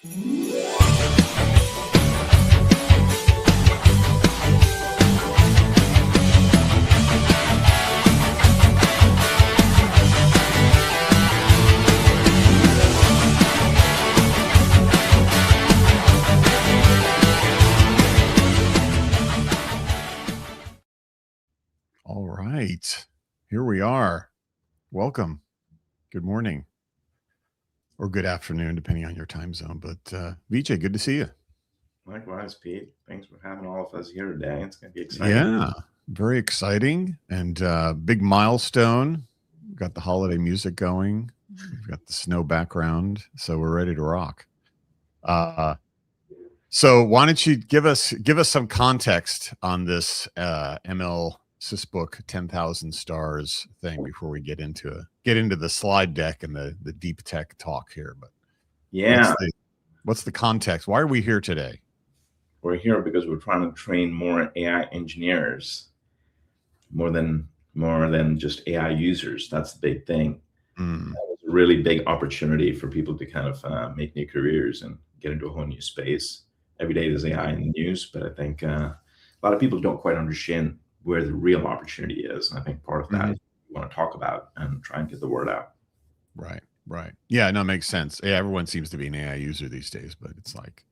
All right, here we are. Welcome. Good morning or good afternoon, depending on your time zone. But Vijay, good to see you. Likewise, Pete. Thanks for having all of us here today. It's going to be exciting. Yeah, very exciting and big milestone. We've got the holiday music going. We've got the snow background, so we're ready to rock. So why don't you give us some context on this MLSysBook 10,000 stars thing before we get into the slide deck and the deep tech talk here. But yeah, what's the context? Why are we here today? We're here because we're trying to train more AI engineers, more than just AI users. That's the big thing. That was a really big opportunity for people to kind of make new careers and get into a whole new space. Every day there's AI in the news, but I think a lot of people don't quite understand where the real opportunity is. And I think part of that is we want to talk about and try and get the word out. Right. Yeah, no, it makes sense. Yeah, everyone seems to be an AI user these days, but it's like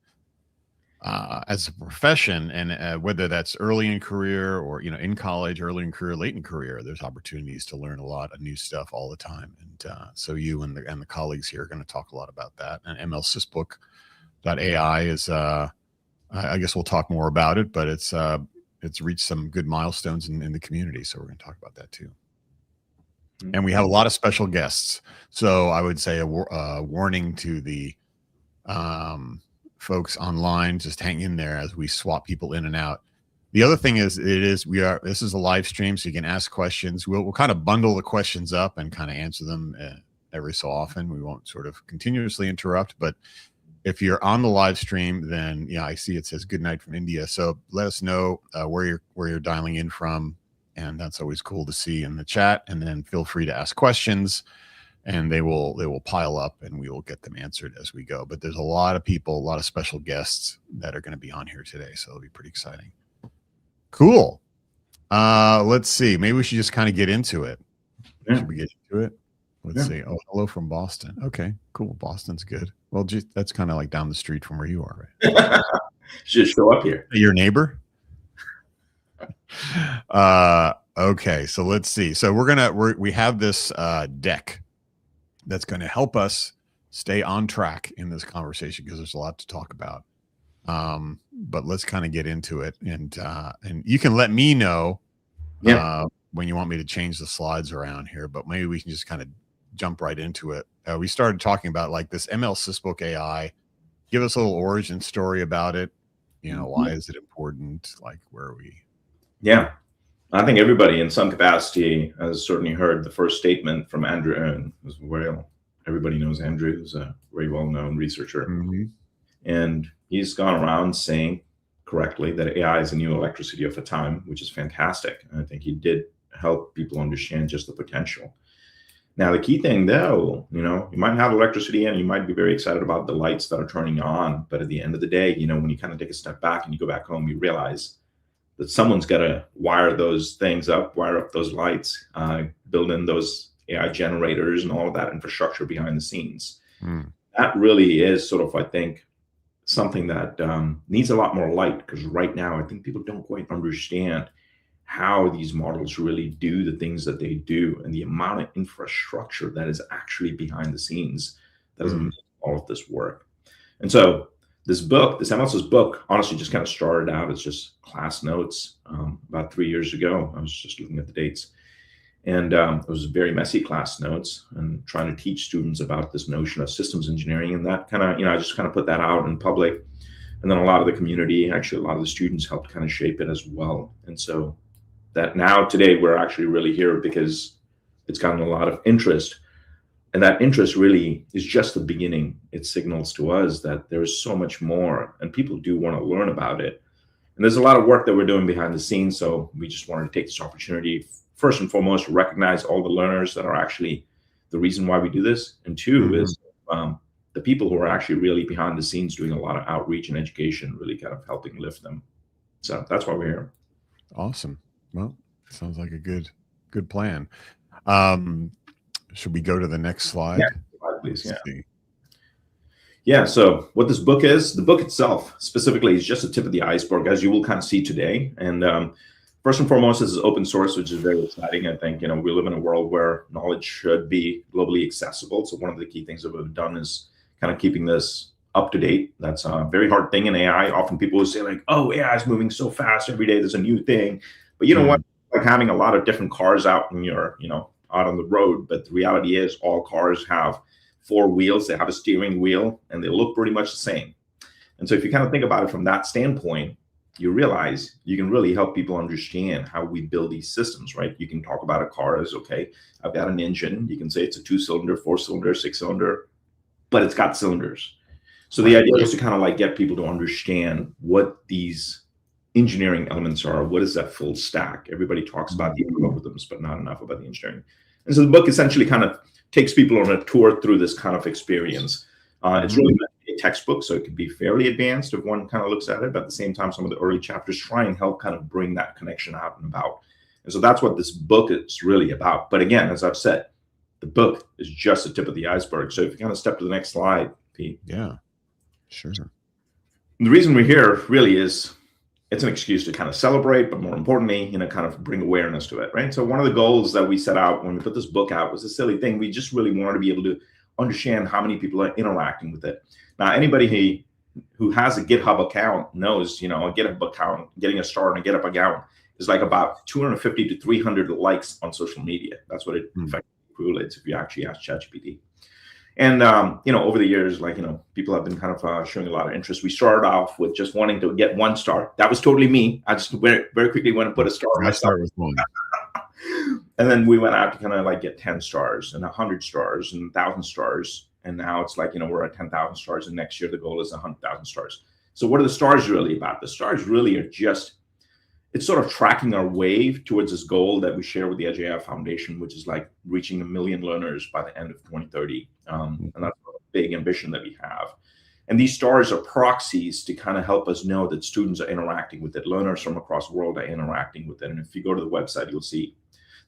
as a profession, and whether that's early in career or in college, early in career, late in career, there's opportunities to learn a lot of new stuff all the time. And so you and the colleagues here are going to talk a lot about that. And MLSysBook.AI is I guess we'll talk more about it, but it's reached some good milestones in the community, so we're going to talk about that too. And we have a lot of special guests, so I would say a warning to the folks online: just hang in there as we swap people in and out. The other thing is, this is a live stream, so you can ask questions. We'll kind of bundle the questions up and kind of answer them every so often. We won't sort of continuously interrupt, but if you're on the live stream, then I see it says good night from India. So let us know where you're dialing in from, and that's always cool to see in the chat. And then feel free to ask questions, and they will pile up, and we will get them answered as we go. But there's a lot of people, a lot of special guests that are going to be on here today, so it'll be pretty exciting. Cool. Let's see. Maybe we should just kind of get into it. Yeah. Should we get into it? Let's see. Oh, hello from Boston. Okay, cool. Boston's good. Well, that's kind of like down the street from where you are, right? Just show up here. Your neighbor? Okay, so let's see. So we have this deck that's going to help us stay on track in this conversation because there's a lot to talk about. But let's kind of get into it, and you can let me know when you want me to change the slides around here. But maybe we can just kind of jump right into it. We started talking about like this MLSysBook.AI. Give us a little origin story about it. Why is it important? Like, where are we? Yeah, I think everybody in some capacity has certainly heard the first statement from Andrew Ng. Everybody knows Andrew, who's a very well-known researcher. And he's gone around saying correctly that AI is the new electricity of the time, which is fantastic. And I think he did help people understand just the potential. Now, the key thing, though, you might have electricity and you might be very excited about the lights that are turning on. But at the end of the day, when you kind of take a step back and you go back home, you realize that someone's got to wire those things up, wire up those lights, build in those AI generators and all of that infrastructure behind the scenes. That really is sort of, I think, something that needs a lot more light, because right now I think people don't quite understand how these models really do the things that they do, and the amount of infrastructure that is actually behind the scenes that is making all of this work. And so this MLSysBook, honestly just kind of started out as just class notes about 3 years ago. I was just looking at the dates. And it was very messy class notes and trying to teach students about this notion of systems engineering. And that kind of, I just kind of put that out in public. And then a lot of the community, actually a lot of the students helped kind of shape it as well. And so that now today we're actually really here because it's gotten a lot of interest. And that interest really is just the beginning. It signals to us that there is so much more and people do want to learn about it. And there's a lot of work that we're doing behind the scenes. So we just wanted to take this opportunity, first and foremost, to recognize all the learners that are actually the reason why we do this. And two is the people who are actually really behind the scenes doing a lot of outreach and education, really kind of helping lift them. So that's why we're here. Awesome. Well, sounds like a good plan. Should we go to the next slide? Yeah, please. Yeah. So what this book is, the book itself specifically is just the tip of the iceberg, as you will kind of see today. And first and foremost, this is open source, which is very exciting. I think, we live in a world where knowledge should be globally accessible. So one of the key things that we've done is kind of keeping this up to date. That's a very hard thing in AI. Often people will say like, oh, AI is moving so fast. Every day there's a new thing. But you know what? Like having a lot of different cars out in your, out on the road. But the reality is all cars have 4 wheels. They have a steering wheel and they look pretty much the same. And so if you kind of think about it from that standpoint, you realize you can really help people understand how we build these systems, right? You can talk about a car as, okay, I've got an engine. You can say it's a 2-cylinder, 4-cylinder, 6-cylinder, but it's got cylinders. So the idea is to kind of like get people to understand what these engineering elements are. What is that full stack? Everybody talks about the algorithms, but not enough about the engineering. And so the book essentially kind of takes people on a tour through this kind of experience. It's really meant to be a textbook, so it can be fairly advanced if one kind of looks at it, but at the same time, some of the early chapters try and help kind of bring that connection out and about. And so that's what this book is really about. But again, as I've said, the book is just the tip of the iceberg. So if you kind of step to the next slide, Pete. Yeah, sure. The reason we're here really is it's an excuse to kind of celebrate, but more importantly, kind of bring awareness to it, right? So one of the goals that we set out when we put this book out was a silly thing. We just really wanted to be able to understand how many people are interacting with it. Now, anybody who has a GitHub account knows, a GitHub account, getting a star on a GitHub account is like about 250 to 300 likes on social media. That's what it effectively correlates if you actually ask ChatGPT. And, over the years, people have been kind of showing a lot of interest. We started off with just wanting to get 1 star. That was totally me. I just very, very quickly went and put a star on myself. With 1. And then we went out to kind of like get 10 stars and 100 stars and 1,000 stars. And now it's like, we're at 10,000 stars. And next year, the goal is 100,000 stars. So what are the stars really about? The stars really are just, it's sort of tracking our way towards this goal that we share with the EDGEAI Foundation, which is like reaching 1 million learners by the end of 2030. And that's a big ambition that we have. And these stars are proxies to kind of help us know that students are interacting with it. Learners from across the world are interacting with it. And if you go to the website, you'll see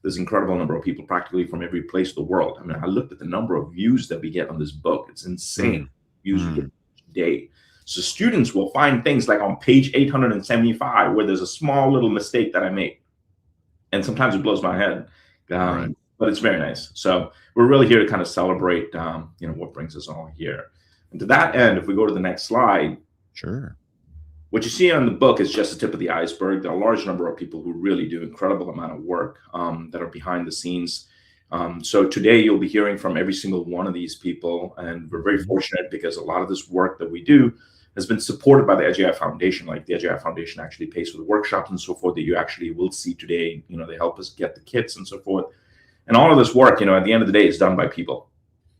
there's an incredible number of people practically from every place in the world. I mean, I looked at the number of views that we get on this book. It's insane. Views each day. So students will find things like on page 875 where there's a small little mistake that I made. And sometimes it blows my head. But it's very nice. So we're really here to kind of celebrate, what brings us all here. And to that end, if we go to the next slide. Sure. What you see on the book is just the tip of the iceberg. There are a large number of people who really do incredible amount of work that are behind the scenes. So today you'll be hearing from every single one of these people. And we're very fortunate because a lot of this work that we do has been supported by the EDGEAI Foundation. Like the EDGEAI Foundation actually pays for the workshops and so forth that you actually will see today. They help us get the kits and so forth. And all of this work, at the end of the day, is done by people.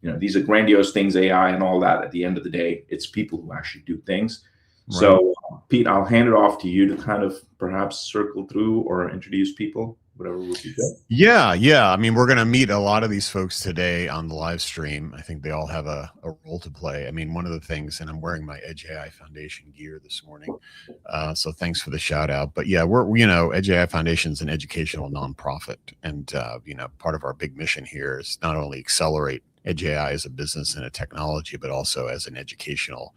These are grandiose things, AI and all that. At the end of the day, it's people who actually do things. Right. So, Pete, I'll hand it off to you to kind of perhaps circle through or introduce people, whatever would be good. Yeah. I mean, we're going to meet a lot of these folks today on the live stream. I think they all have a role to play. I mean, one of the things, and I'm wearing my EDGEAI Foundation gear this morning, so thanks for the shout out. But yeah, we're EDGEAI Foundation is an educational nonprofit, and part of our big mission here is not only accelerate EDGEAI as a business and a technology, but also as an educational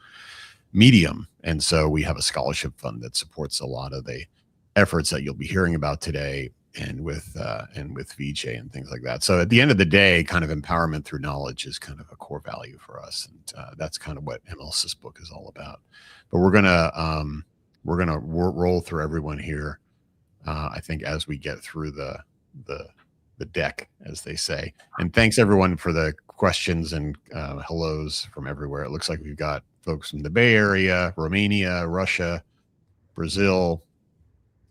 medium. And so we have a scholarship fund that supports a lot of the efforts that you'll be hearing about today, and with Vijay and things like that. So at the end of the day, kind of empowerment through knowledge is kind of a core value for us, and that's kind of what MLSysBook is all about. But we're gonna roll through everyone here. I think as we get through the deck, as they say. And thanks everyone for the questions and hellos from everywhere. It looks like we've got folks from the Bay Area, Romania, Russia, Brazil.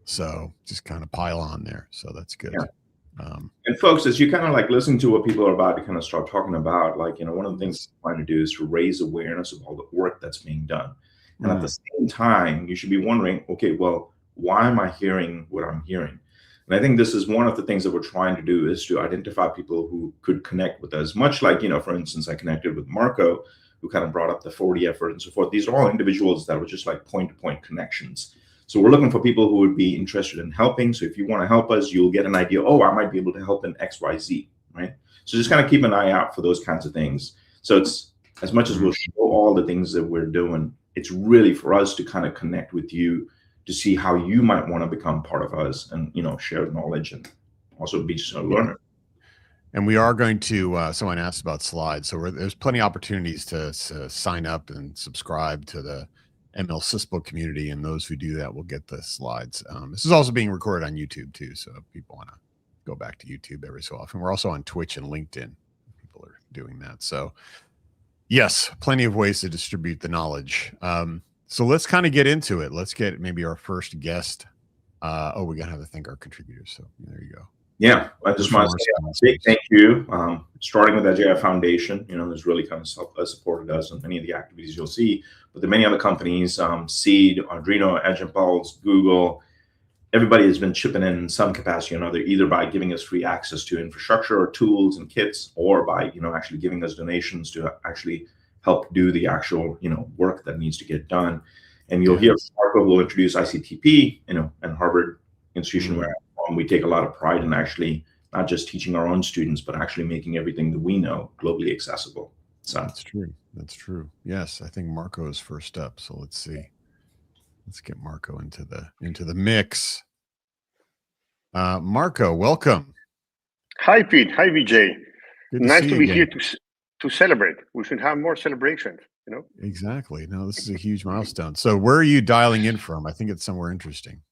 So just kind of pile on there. So that's good. Yeah. And folks, as you kind of like listen to what people are about to kind of start talking about, like, one of the things we're trying to do is to raise awareness of all the work that's being done. And at the same time, you should be wondering, okay, well, why am I hearing what I'm hearing? And I think this is one of the things that we're trying to do is to identify people who could connect with us, much like, for instance, I connected with Marco, who kind of brought up the 40 effort and so forth. These are all individuals that were just like point-to-point connections. So we're looking for people who would be interested in helping. So if you want to help us, you'll get an idea, oh, I might be able to help in XYZ, right? So just kind of keep an eye out for those kinds of things. So it's, as much as we'll show all the things that we're doing, it's really for us to kind of connect with you to see how you might want to become part of us and, you know, share knowledge and also be just a learner. And we are going to, someone asked about slides. So there's plenty of opportunities to sign up and subscribe to the MLSysBook community. And those who do that will get the slides. This is also being recorded on YouTube too. So if people want to go back to YouTube every so often. We're also on Twitch and LinkedIn. People are doing that. So yes, plenty of ways to distribute the knowledge. So let's kind of get into it. Let's get maybe our first guest. Oh, we got to have to thank our contributors. So there you go. Yeah, I just want to say a big thank you. Starting with EDGEAI Foundation, you know, has really kind of supported us in many of the activities you'll see. But the many other companies, Seed, Arduino, Edge Impulse, Google, everybody has been chipping in some capacity or another, either by giving us free access to infrastructure or tools and kits, or by, you know, actually giving us donations to actually help do the actual, you know, work that needs to get done. And you'll hear Marco will introduce ICTP, you know, and Harvard Institution, where we take a lot of pride in actually not just teaching our own students, but actually making everything that we know globally accessible. So that's true. That's true. Yes, I think Marco is first up. So let's see. Let's get Marco into the mix. Marco, welcome. Hi, Pete. Hi, Vijay. Nice to be again. here to celebrate. We should have more celebrations, you know? Exactly. No, this is a huge milestone. So where are you dialing in from? I think it's somewhere interesting.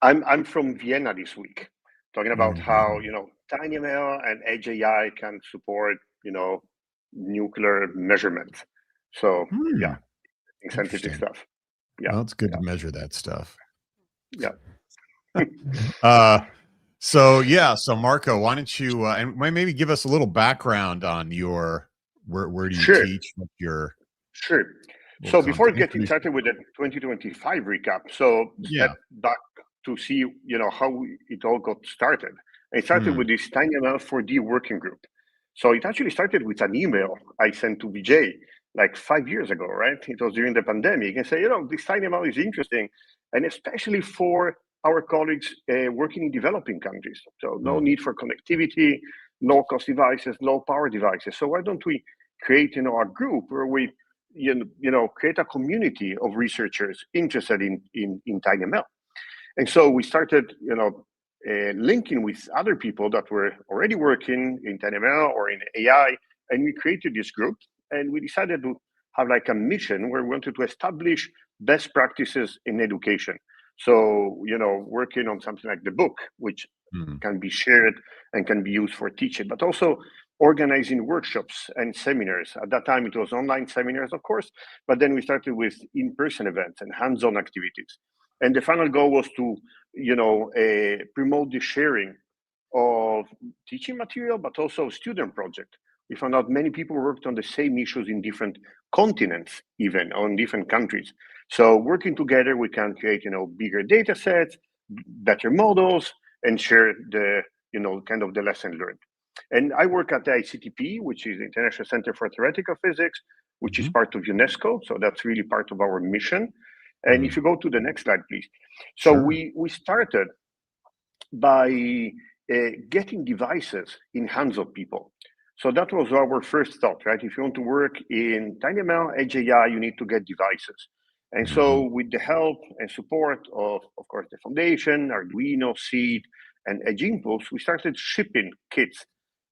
I'm from Vienna this week, talking about how, you know, TinyML and EDGEAI can support, you know, nuclear measurement. So yeah, scientific stuff. Yeah. Well, it's good to measure that stuff. Yeah. So Marco, why don't you and maybe give us a little background on your where do you teach? What your So before getting started with the 2025 recap, so step back to see, you know, how it all got started. It started with this TinyML 4D working group. So it actually started with an email I sent to Vijay like 5 years ago, right? It was during the pandemic, and say, you know, this TinyML is interesting, and especially for our colleagues working in developing countries. So no need for connectivity, low cost devices, low power devices. So why don't we create, you know, a group where we, you know, create a community of researchers interested in TinyML. And so we started, you know, linking with other people that were already working in TinyML or in AI, and we created this group, and we decided to have like a mission where we wanted to establish best practices in education. So, you know, working on something like the book, which can be shared and can be used for teaching, but also organizing workshops and seminars. At that time, it was online seminars, of course, but then we started with in-person events and hands-on activities. And the final goal was to, you know, promote the sharing of teaching material, but also student project. We found out many people worked on the same issues in different continents, even on different countries. So working together, we can create, you know, bigger data sets, better models, and share the, you know, kind of the lesson learned. And I work at the ICTP, which is the International Center for Theoretical Physics, which is part of UNESCO. So that's really part of our mission. And if you go to the next slide, please. So we started by getting devices in hands of people. So that was our first thought, right? If you want to work in TinyML, EDGEAI, you need to get devices. And so with the help and support of course, the foundation, Arduino, Seed, and Edge Impulse, we started shipping kits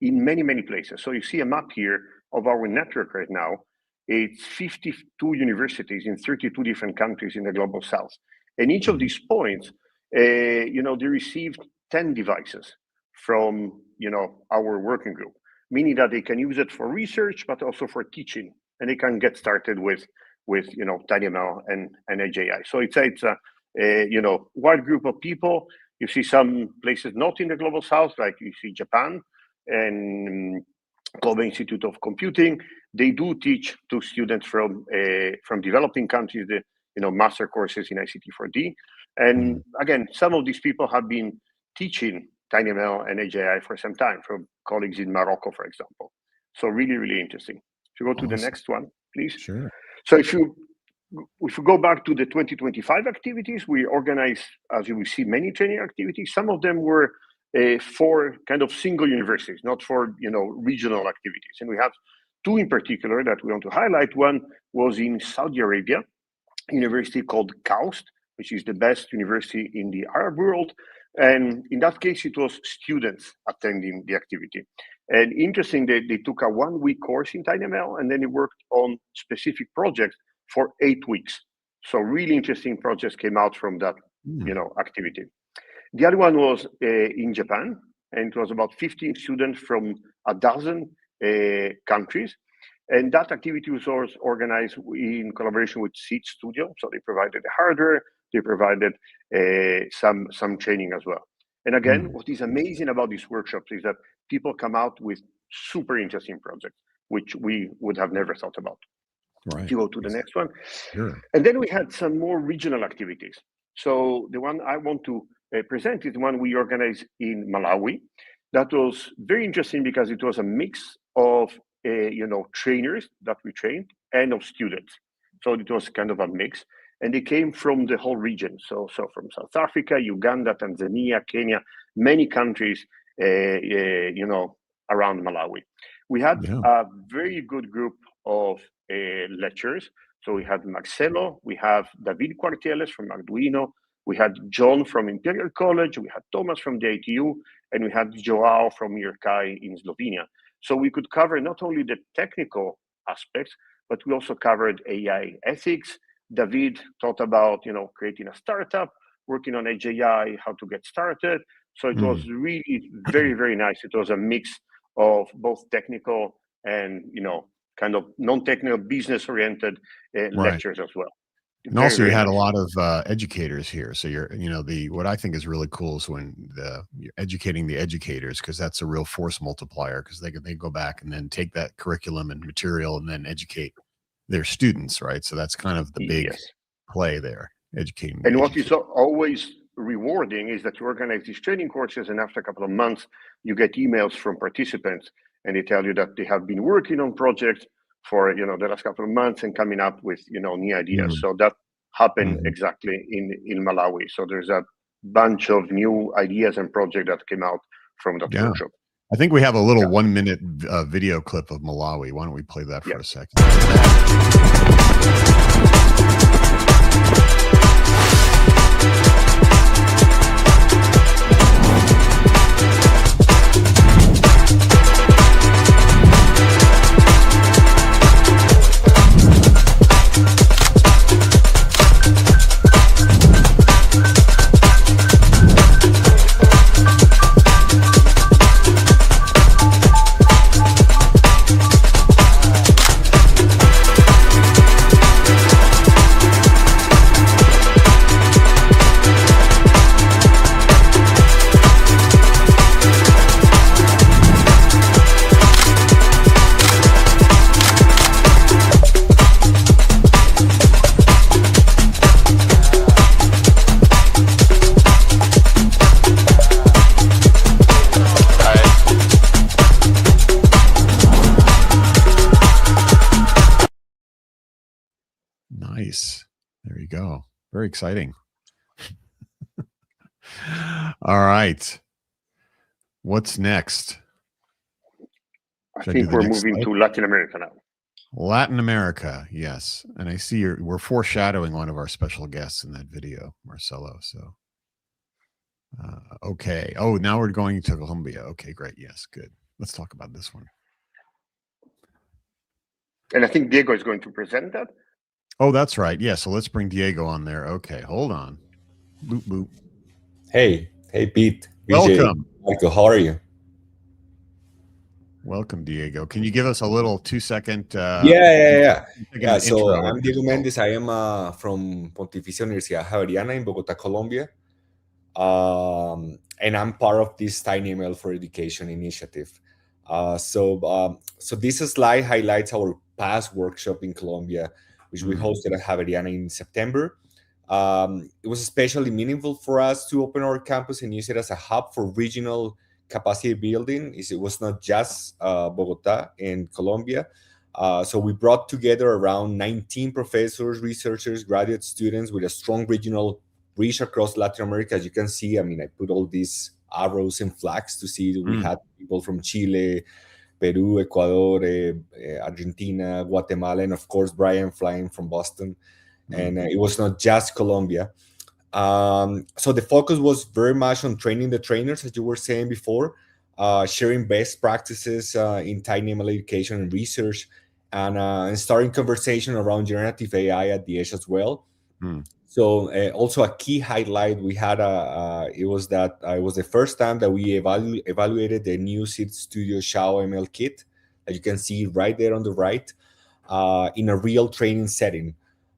in many, many places. So you see a map here of our network right now. It's 52 universities in 32 different countries in the global south. And each of these points, you know, they received 10 devices from, you know, our working group, meaning that they can use it for research, but also for teaching. And they can get started with you know, TinyML and EDGEAI. So it's a you know, wide group of people. You see some places not in the global south, like you see Japan and Global Institute of Computing. They do teach to students from developing countries, the, you know, master courses in ICT4D. And again, some of these people have been teaching TinyML and EDGEAI for some time, from colleagues in Morocco, for example. So really, really interesting. If you go to the next one. please. Sure. So if you go back to the 2025 activities, we organized, as you will see, many training activities. Some of them were for kind of single universities, not for regional activities. And we have two in particular that we want to highlight. One was in Saudi Arabia, a university called KAUST, which is the best university in the Arab world. And in that case, it was students attending the activity. And interesting, they took a 1-week course in TinyML, and then they worked on specific projects for 8 weeks. So really interesting projects came out from that activity. The other one was in Japan, and it was about 15 students from a dozen countries. And that activity was organized in collaboration with Seed Studio. So they provided the hardware, they provided some training as well. And again, what is amazing about these workshops is that people come out with super interesting projects, which we would have never thought about. Right. If you go to the next one. Sure. And then we had some more regional activities. So the one I want to present is the one we organized in Malawi. That was very interesting because it was a mix of trainers that we trained and of students. So it was kind of a mix, and they came from the whole region. So from South Africa, Uganda, Tanzania, Kenya, many countries, around Malawi. We had a very good group of lecturers. So we had Marcelo, we have David Quarteles from Arduino, we had John from Imperial College, we had Thomas from the ITU, and we had Joao from IRCAI in Slovenia. So we could cover not only the technical aspects, but we also covered AI ethics. David taught about, creating a startup, working on Edge AI, how to get started. So it was really very, very nice. It was a mix of both technical and, kind of non-technical, business-oriented lectures as well. And very, also, you had a lot of educators here. So what I think is really cool is when you're educating the educators, because that's a real force multiplier, because they go back and then take that curriculum and material and then educate their students, right? So that's kind of the big play there, educating. And what is always rewarding is that you organize these training courses, and after a couple of months, you get emails from participants, and they tell you that they have been working on projects for the last couple of months and coming up with new ideas. So that happened exactly in Malawi. So there's a bunch of new ideas and projects that came out from that workshop. I think we have a little 1-minute video clip of Malawi. Why don't we play that for a second? Nice. There you go. Very exciting. All right. What's next? I think we're moving to Latin America now. Latin America, yes. And I see we're foreshadowing one of our special guests in that video, Marcelo. So, okay. Oh, now we're going to Colombia. Okay, great. Yes, good. Let's talk about this one. And I think Diego is going to present that. Oh, that's right. Yeah, so let's bring Diego on there. Okay, hold on. Boop, boop. Hey, Pete. Welcome. Michael, how are you? Welcome, Diego. Can you give us a little 2-second? Yeah. So I'm Diego Mendes. I am from Pontificia Universidad Javeriana in Bogota, Colombia. And I'm part of this TinyML for Education initiative. So this slide highlights our past workshop in Colombia, which we hosted at Javeriana in September. It was especially meaningful for us to open our campus and use it as a hub for regional capacity building. It was not just Bogota and Colombia, So we brought together around 19 professors, researchers, graduate students with a strong regional reach across Latin America. As you can see, I mean, I put all these arrows and flags to see that we had people from Chile, Peru, Ecuador, Argentina, Guatemala, and of course, Brian flying from Boston. And it was not just Colombia. So the focus was very much on training the trainers, as you were saying before, sharing best practices in TinyML education and research, and starting conversation around generative AI at the edge as well. So also a key highlight we had, it was that it was the first time that we evaluated the new Seed Studio Xiao ML kit, that you can see right there on the right, in a real training setting.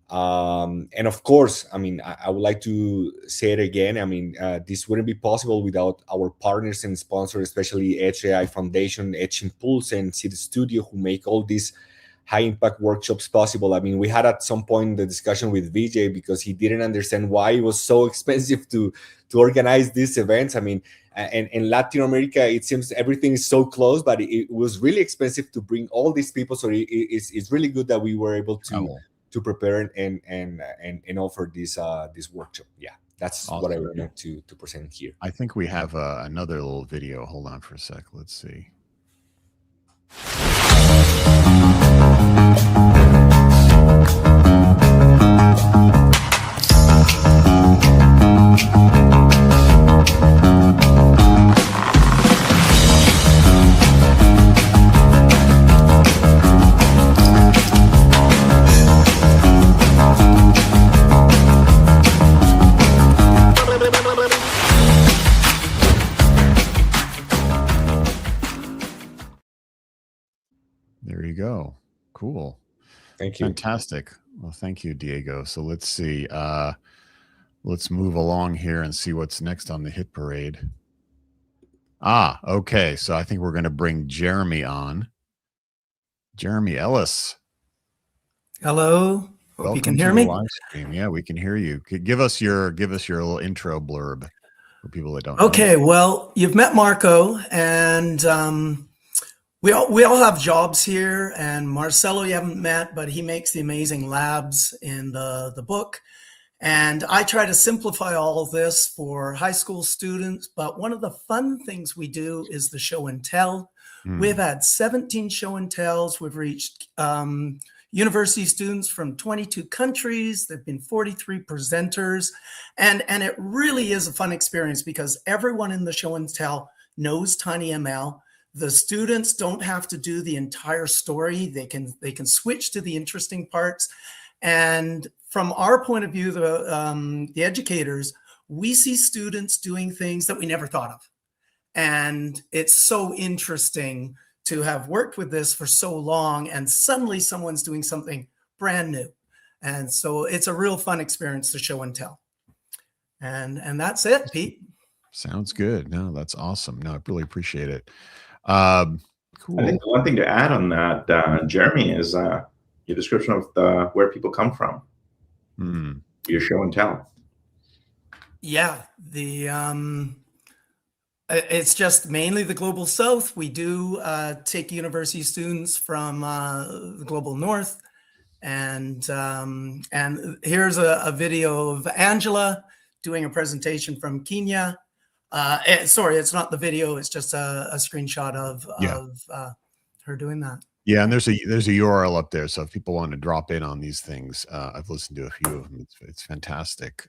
And of course, I mean, I would like to say it again. I mean, this wouldn't be possible without our partners and sponsors, especially EDGEAI Foundation, Edge Impulse, and Seed Studio, who make all these high-impact workshops possible. I mean, we had at some point the discussion with Vijay because he didn't understand why it was so expensive to organize these events. I mean, and in Latin America, it seems everything is so close, but it was really expensive to bring all these people. So it's really good that we were able to prepare and offer this workshop. Yeah, that's awesome. What I wanted to present here. I think we have another little video. Hold on for a sec. Let's see. There you go. Cool. Thank you. Fantastic. Well, thank you, Diego. So let's see. Let's move along here and see what's next on the hit parade. Okay. So I think we're going to bring Jeremy on. Jeremy Ellis. Hello. Hope you can hear me. Live stream. Yeah, we can hear you. Give us your little intro blurb for people that don't know. know. Well, you've met Marco, and we all have jobs here, and Marcelo you haven't met, but he makes the amazing labs in the book. And I try to simplify all of this for high school students, but one of the fun things we do is the show and tell. We've had 17 show and tells. We've reached university students from 22 countries. There've been 43 presenters, and it really is a fun experience because everyone in the show and tell knows TinyML. The students don't have to do the entire story. They can switch to the interesting parts. And from our point of view, the educators, we see students doing things that we never thought of. And it's so interesting to have worked with this for so long, and suddenly someone's doing something brand new. And so it's a real fun experience to show and tell. And that's it, Pete. Sounds good. No, that's awesome. No, I really appreciate it. Cool. I think the one thing to add on that, Jeremy, is your description of where people come from. Your show and tell. Yeah, it's just mainly the global south. We do take university students from the global north, and here's a video of Angela doing a presentation from Kenya. Sorry, it's not the video. It's just a screenshot of her doing that. Yeah, and there's a URL up there, so if people want to drop in on these things, I've listened to a few of them. It's fantastic.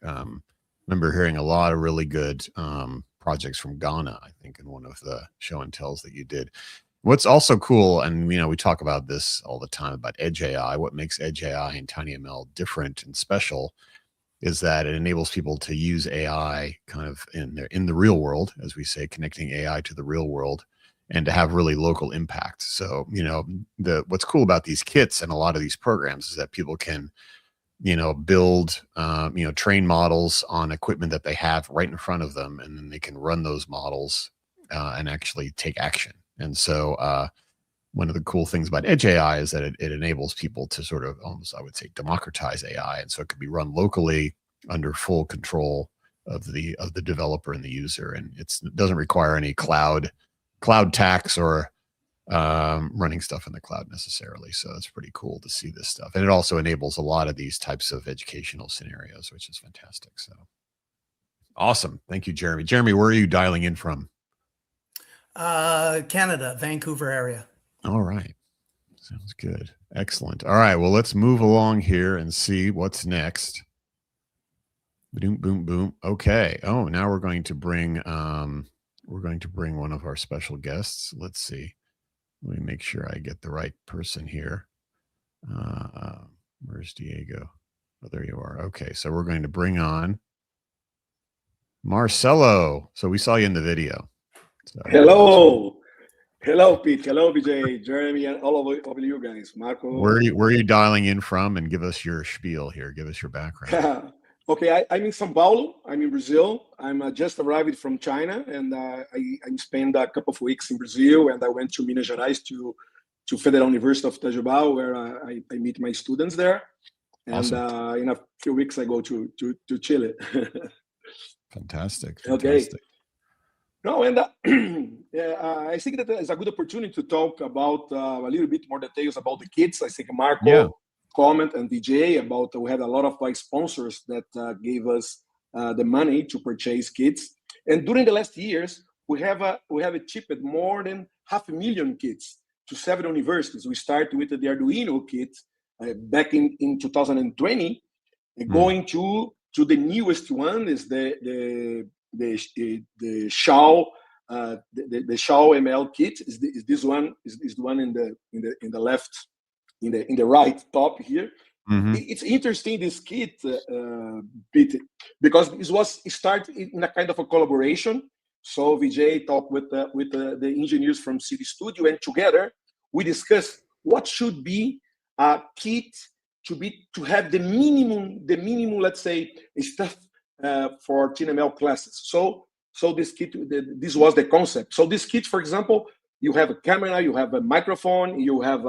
Remember hearing a lot of really good projects from Ghana, I think, in one of the show and tells that you did. What's also cool, and we talk about this all the time about EDGEAI. What makes EDGEAI and TinyML different and special is that it enables people to use AI kind of in the real world, as we say, connecting AI to the real world, and to have really local impact. So, what's cool about these kits and a lot of these programs is that people can, build, train models on equipment that they have right in front of them, and then they can run those models and actually take action. And so one of the cool things about EDGEAI is that it enables people to sort of almost, I would say, democratize AI. And so it could be run locally under full control of the developer and the user. And it doesn't require any cloud tax or running stuff in the cloud necessarily. So it's pretty cool to see this stuff. And it also enables a lot of these types of educational scenarios, which is fantastic. So awesome. Thank you, Jeremy. Jeremy, where are you dialing in from? Canada, Vancouver area. All right. Sounds good. Excellent. All right. Well, let's move along here and see what's next. Boom, boom, boom. Okay. Oh, now we're going to bring one of our special guests. Let's see. Let me make sure I get the right person here. Where's Diego? Oh, there you are. Okay. So we're going to bring on Marcelo. So we saw you in the video. So, hello. Hello, Pete. Hello, Vijay, Jeremy, and all of you guys. Marco. Where are you dialing in from? And give us your spiel here. Give us your background. Okay, I'm in São Paulo. I'm in Brazil. I'm just arrived from China, and I spent a couple of weeks in Brazil, and I went to Minas Gerais to Federal University of Itajubá, where I meet my students there. And awesome. In a few weeks, I go to Chile. Fantastic. Okay. No, and I think that it's a good opportunity to talk about a little bit more details about the kits. I think Marco comment and Vijay about we had a lot of sponsors that gave us the money to purchase kits. And during the last years, we have shipped more than 500,000 kits to several universities. We started with the Arduino kit back in 2020, going to the newest one is the Shao the Shao ML kit is this one is the one in the left in the right top here. Mm-hmm. It's interesting, this kit because it started in a kind of a collaboration. So Vijay talked with the engineers from City Studio, and together we discussed what should be a kit to have the minimum, let's say, stuff for TinyML classes. So this kit, this was the concept. So this kit, for example, you have a camera, you have a microphone, you have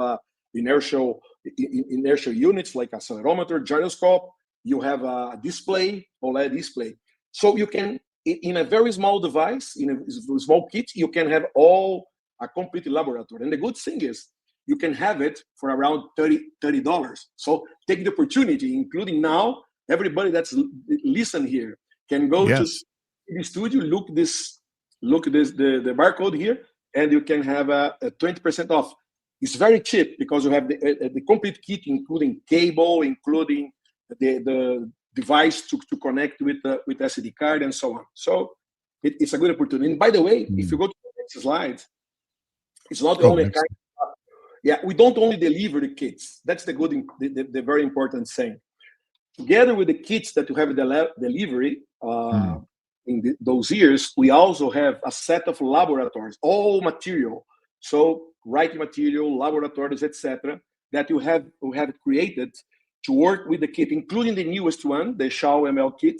inertial units like accelerometer, gyroscope, you have a display, OLED display. So you can, in a very small device, in a small kit, you can have a complete laboratory. And the good thing is, you can have it for around $30. So take the opportunity, including now, everybody that's listen here can go to the studio, look the barcode here, and you can have a 20% off. It's very cheap because you have the complete kit, including cable, including the device to connect with SD card and so on. So it's a good opportunity. And by the way, if you go to the next slide, it's not the only kind. We don't only deliver the kits. That's the very important thing. Together with the kits that you have delivery in those years, we also have a set of laboratories, all material. So writing material, laboratories, etc., that we have created to work with the kit, including the newest one, the Shao ML kit.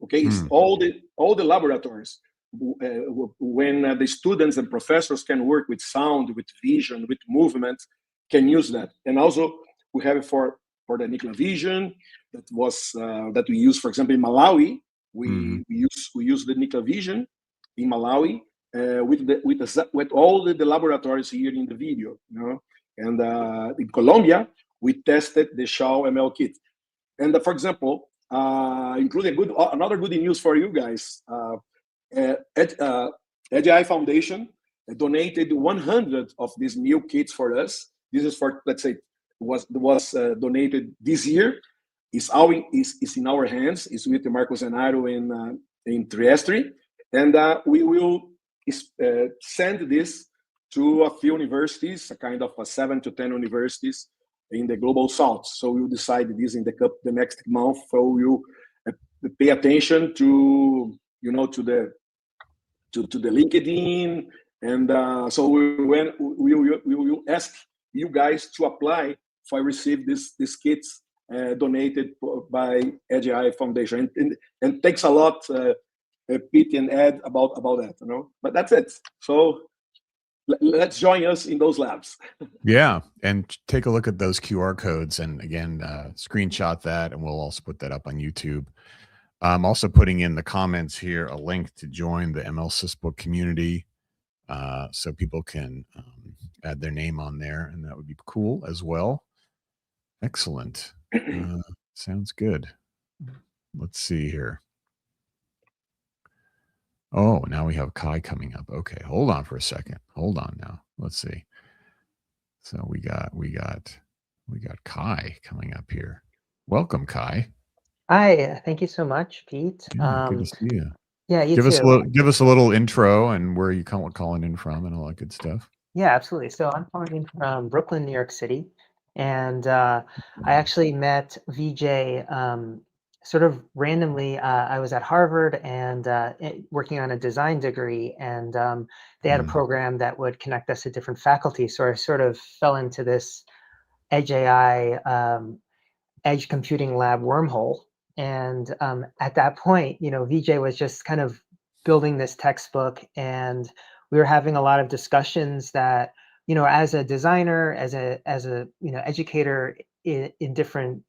Okay, it's all the laboratories. When the students and professors can work with sound, with vision, with movement, can use that. And also we have it for the Nikla Vision that we use, for example, in Malawi. We use the Nikla Vision in Malawi with all the laboratories here in the video, you know. And in Colombia, we tested the Shao ML kit. And for example, including another good news for you guys. EDGEAI Foundation donated 100 of these new kits for us. This is for, let's say, was donated this year. It's in our hands. It's with Marco Zanaro in Trieste, and we will send this to a few universities, a kind of 7 to 10 universities in the global south. So we'll decide this in the next month. So we'll pay attention to the LinkedIn, and so we will ask you guys to apply for receive these kits donated by EDGEAI Foundation, and thanks a lot, Pete and Ed, about that, you know. But that's it. So let's join us in those labs. Yeah, and take a look at those QR codes, and again, screenshot that, and we'll also put that up on YouTube. I'm also putting in the comments here a link to join the MLSysBook community. so people can add their name on there, and that would be cool as well. Excellent. Sounds good. Let's see here. Oh, now we have Kai coming up. Okay, hold on for a second. Hold on now. Let's see. So we got Kai coming up here. Welcome, Kai. Hi, thank you so much, Pete. Yeah, good to see you. Yeah, you give too. Give us a little intro and where you calling in from and all that good stuff. Yeah, absolutely. So I'm calling in from Brooklyn, New York City, and I actually met Vijay sort of randomly. I was at Harvard and working on a design degree, and they had a program that would connect us to different faculty. So I sort of fell into this EDGEAI edge computing lab wormhole. And at that point, Vijay was just kind of building this textbook, and we were having a lot of discussions that, as a designer, as a educator in different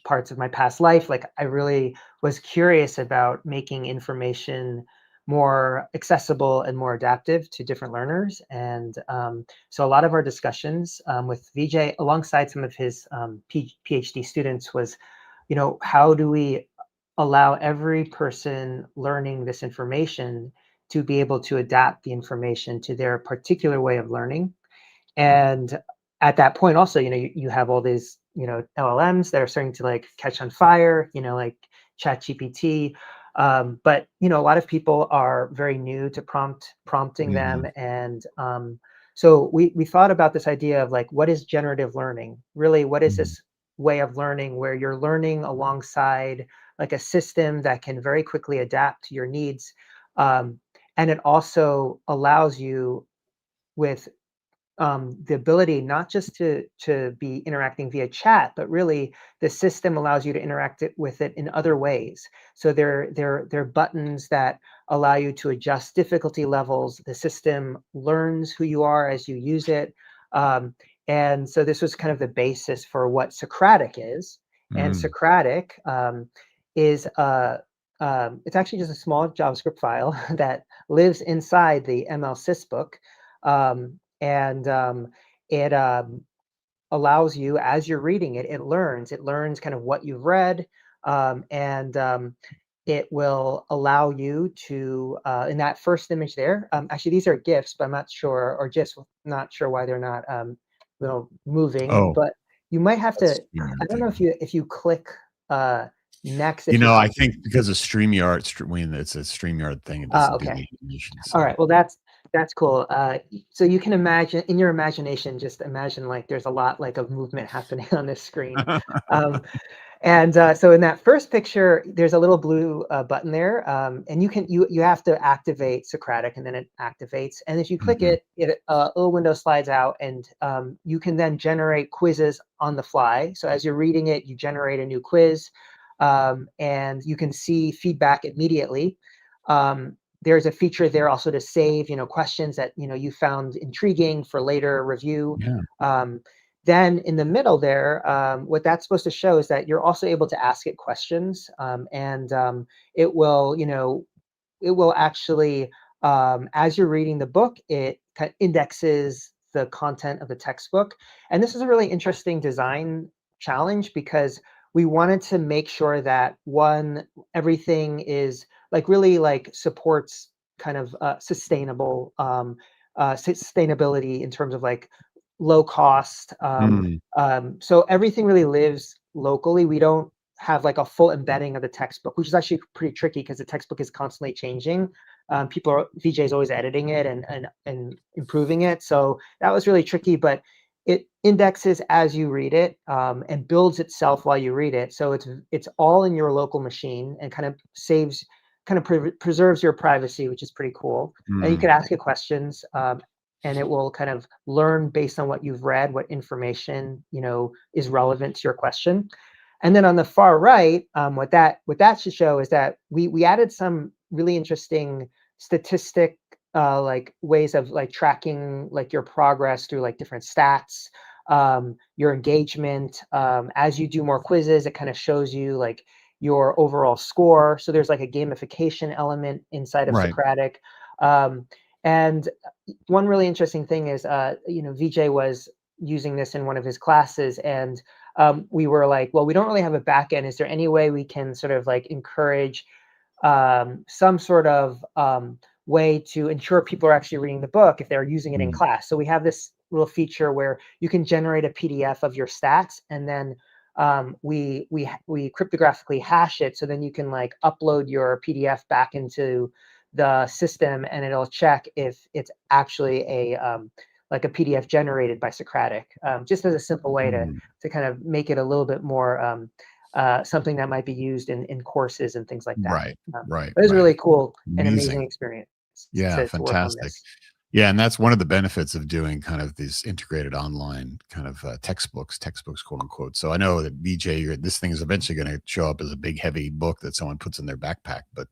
parts of my past life, like I really was curious about making information more accessible and more adaptive to different learners. And so a lot of our discussions with Vijay, alongside some of his PhD students, was, how do we allow every person learning this information to be able to adapt the information to their particular way of learning? And at that point also, you have all these, LLMs that are starting to like catch on fire, like ChatGPT. But, a lot of people are very new to prompting them. And so we thought about this idea of like, what is generative learning? Really, what is this way of learning where you're learning alongside like a system that can very quickly adapt to your needs? And it also allows you with the ability not just to be interacting via chat, but really the system allows you to interact with it in other ways. So there are buttons that allow you to adjust difficulty levels. The system learns who you are as you use it. And so this was kind of the basis for what Socratic is. And Socratic is it's actually just a small JavaScript file that lives inside the MLSysBook. And it allows you, as you're reading it, it learns kind of what you've read, and it will allow you to, in that first image there, actually these are GIFs, but I'm not sure, or GIFs, not sure why they're not moving, but you might have to, I don't know if you click next. I think because of StreamYard, when it's a StreamYard thing, it doesn't do the animation. So. All right, well that's cool. So you can imagine, in your imagination, just imagine like there's a lot like of movement happening on this screen. And so in that first picture, there's a little blue button there, and you have to activate Socratic, and then it activates. And if you click it, a little window slides out, and you can then generate quizzes on the fly. So as you're reading it, you generate a new quiz, and you can see feedback immediately. There's a feature there also to save, questions that, you found intriguing for later review. Then in the middle there, what that's supposed to show is that you're also able to ask it questions, and it will actually, as you're reading the book, it kind of indexes the content of the textbook. And this is a really interesting design challenge because we wanted to make sure that everything is like really like supports kind of sustainability in terms of like low cost. So everything really lives locally. We don't have like a full embedding of the textbook, which is actually pretty tricky because the textbook is constantly changing. Vijay is always editing it and improving it. So that was really tricky, but it indexes as you read it, and builds itself while you read it. So it's all in your local machine and kind of preserves your privacy, which is pretty cool. And you can ask it questions, and it will kind of learn based on what you've read, what information is relevant to your question. And then on the far right, what that should show is that we added some really interesting statistic like ways of like tracking like your progress through like different stats, your engagement. As you do more quizzes, it kind of shows you like your overall score. So there's like a gamification element inside of Socratic. And one really interesting thing is, Vijay was using this in one of his classes, and we were like, well, we don't really have a back end. Is there any way we can sort of like encourage some sort of way to ensure people are actually reading the book if they're using it in class? So we have this little feature where you can generate a PDF of your stats, and then we cryptographically hash it, so then you can like upload your PDF back into the system, and it'll check if it's actually a like a PDF generated by Socratic, just as a simple way to kind of make it a little bit more something that might be used in courses and things like that. Right, right. It was really cool and Amazing. amazing experience. Yeah, fantastic. Yeah, and that's one of the benefits of doing kind of these integrated online kind of textbooks, quote unquote. So I know that Vijay, this thing is eventually going to show up as a big, heavy book that someone puts in their backpack. But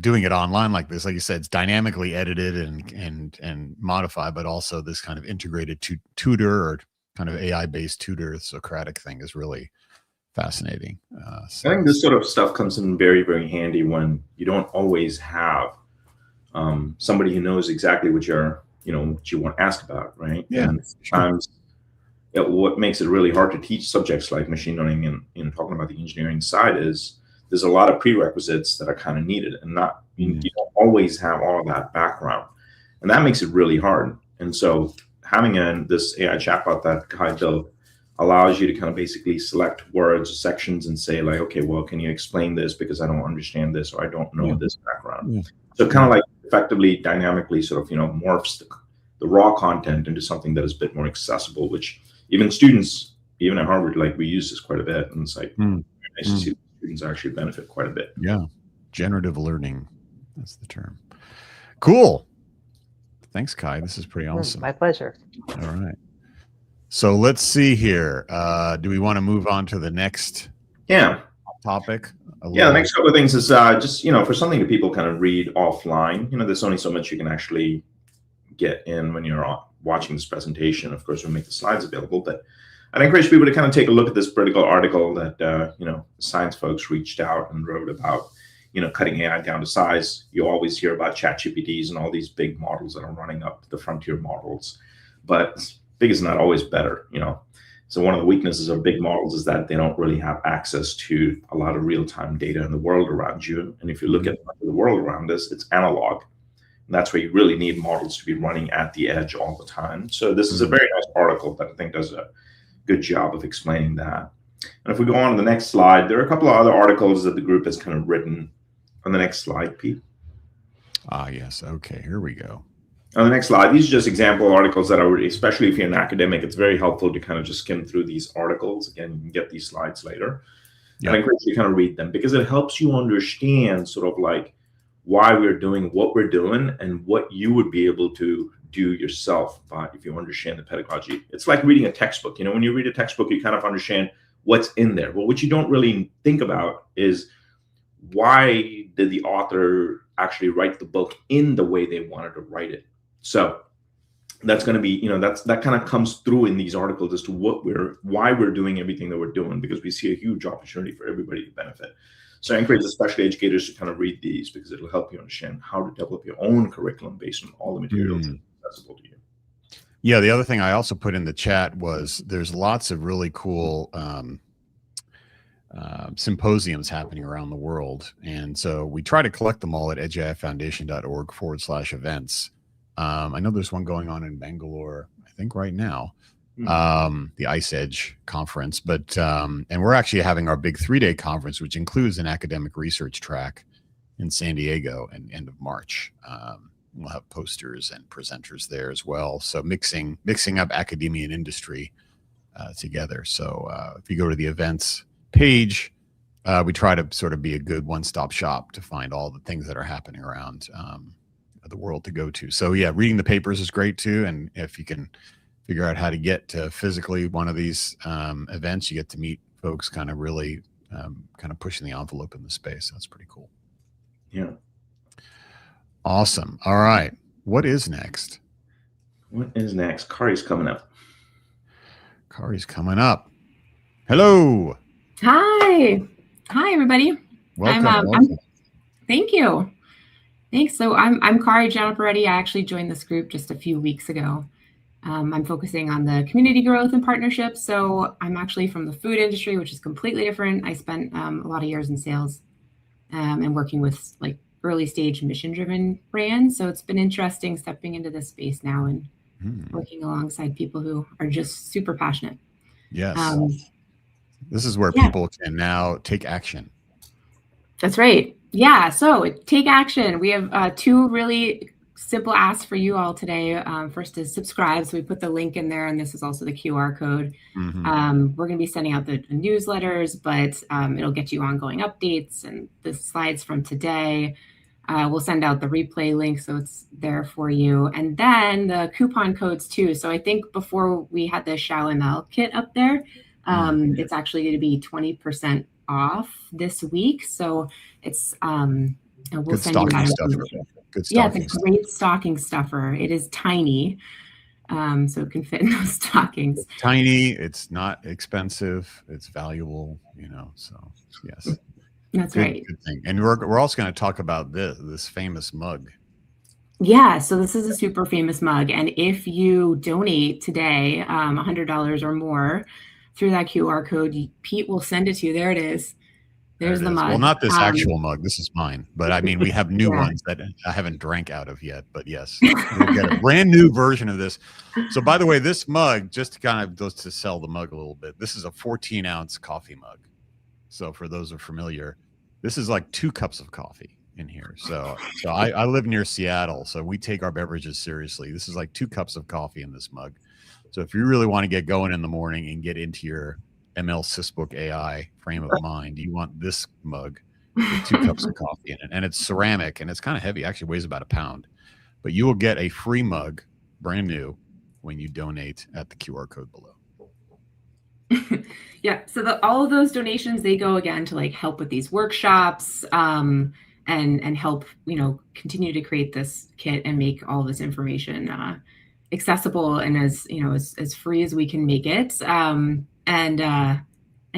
doing it online like this, like you said, it's dynamically edited and modified, but also this kind of integrated tutor or kind of AI-based tutor Socratic thing is really fascinating. So I think this sort of stuff comes in very, very handy when you don't always have somebody who knows exactly what what you want to ask about, right? Yeah. And sometimes what makes it really hard to teach subjects like machine learning and talking about the engineering side is there's a lot of prerequisites that are kind of needed, and you don't always have all of that background, and that makes it really hard. And so having this AI chatbot that Kai built allows you to kind of basically select words or sections and say like, okay, well, can you explain this because I don't understand this or I don't know this background. So kind of like effectively dynamically sort of morphs the raw content into something that is a bit more accessible, which even students, even at Harvard, like we use this quite a bit, and it's like nice to see students actually benefit quite a bit. Yeah, generative learning, that's the term. Cool. Thanks, Kai. This is pretty awesome. My pleasure. All right. So let's see here. Do we want to move on to the next topic? The next couple of things is just, for something that people kind of read offline, there's only so much you can actually get in when you're watching this presentation. Of course, we'll make the slides available, but I'd encourage people to kind of take a look at this critical article that, science folks reached out and wrote about, cutting AI down to size. You always hear about ChatGPTs and all these big models that are running up to the frontier models, but big is not always better, So one of the weaknesses of big models is that they don't really have access to a lot of real-time data in the world around you. And if you look at the world around us, it's analog. And that's where you really need models to be running at the edge all the time. So this is a very nice article that I think does a good job of explaining that. And if we go on to the next slide, there are a couple of other articles that the group has kind of written. On the next slide, Pete. Yes. Okay, here we go. On the next slide, these are just example articles that are, especially if you're an academic, it's very helpful to kind of just skim through these articles. Again, you can get these slides later. I encourage you to kind of read them because it helps you understand sort of like why we're doing what we're doing and what you would be able to do yourself if you understand the pedagogy. It's like reading a textbook. When you read a textbook, you kind of understand what's in there. Well, what you don't really think about is why did the author actually write the book in the way they wanted to write it. So that's going to be, that kind of comes through in these articles as to why we're doing everything that we're doing, because we see a huge opportunity for everybody to benefit. So I encourage especially educators to kind of read these because it'll help you understand how to develop your own curriculum based on all the materials that are accessible to you. Yeah, the other thing I also put in the chat was there's lots of really cool symposiums happening around the world. And so we try to collect them all at edgeaifoundation.org/events. I know there's one going on in Bangalore, I think right now, the Ice Edge conference, but, and we're actually having our big 3-day conference, which includes an academic research track in San Diego in end of March. We'll have posters and presenters there as well. So mixing up academia and industry together. So if you go to the events page, we try to sort of be a good one-stop shop to find all the things that are happening around the world to go to. So yeah, reading the papers is great too. And if you can figure out how to get to physically one of these events, you get to meet folks kind of really kind of pushing the envelope in the space. That's pretty cool. Yeah. Awesome. All right. What is next? What is next? Kari's coming up. Kari's coming up. Hello. Hi. Hi, everybody. Welcome. Thank you. Thanks. So I'm Vijay Janapa Reddi. I actually joined this group just a few weeks ago. I'm focusing on the community growth and partnerships. So I'm actually from the food industry, which is completely different. I spent a lot of years in sales and working with like early stage mission driven brands. So it's been interesting stepping into this space now and working alongside people who are just super passionate. Yes. This is where people can now take action. That's right. Yeah. So take action. We have two really simple asks for you all today. First is subscribe. So we put the link in there, and this is also the QR code. We're going to be sending out the newsletters, but it'll get you ongoing updates and the slides from today. We'll send out the replay link, so it's there for you. And then the coupon codes too. So I think before we had the ML kit up there, it's actually going to be 20% off this week. So it's we'll send you that. Yeah, it's a great stocking stuffer. It is tiny, so it can fit in those stockings. It's tiny. It's not expensive. It's valuable. You know. So yes, that's right. Good thing. And we're also going to talk about this famous mug. Yeah, so this is a super famous mug, and if you donate today, $100 or more through that QR code, Pete will send it to you. There it is. There's the mug. Well, not this actual mug. This is mine. But I mean, we have new ones that I haven't drank out of yet. But yes, we'll get a brand new version of this. So by the way, this mug, just to kind of just to sell the mug a little bit, this is a 14-ounce coffee mug. So for those who are familiar, this is like 2 cups of coffee in here. So I live near Seattle, so we take our beverages seriously. This is like 2 cups of coffee in this mug. So if you really want to get going in the morning and get into your MLSysBook.AI frame of mind, you want this mug with 2 cups of coffee in it. And it's ceramic and it's kind of heavy. Actually weighs about 1 pound. But you will get a free mug, brand new, when you donate at the QR code below. Yeah. So all of those donations, they go again to like help with these workshops and help, continue to create this kit and make all this information accessible and as free as we can make it. And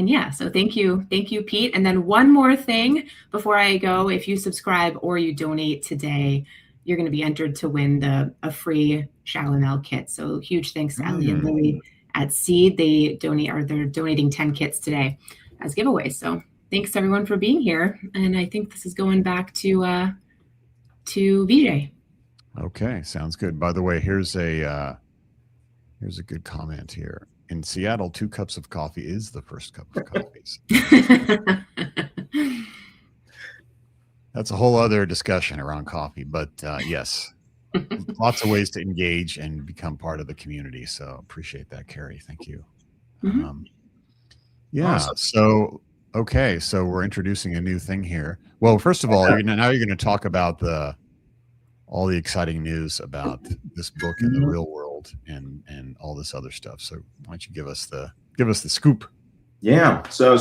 yeah, so thank you, Pete. And then one more thing before I go, if you subscribe or you donate today, you're going to be entered to win a free ML kit. So huge thanks to Ellie and Lily at Seed. They're donating 10 kits today as giveaways. So thanks everyone for being here. And I think this is going back to Vijay. Okay, sounds good. By the way, here's a good comment here. In Seattle, 2 cups of coffee is the first cup of coffee. That's a whole other discussion around coffee, but yes, lots of ways to engage and become part of the community. So appreciate that, Carrie. Thank you. Yeah. Awesome. So, okay. So we're introducing a new thing here. Well, first of all, now you're going to talk about all the exciting news about this book in the real world and all this other stuff. So why don't you give us the scoop? Yeah. So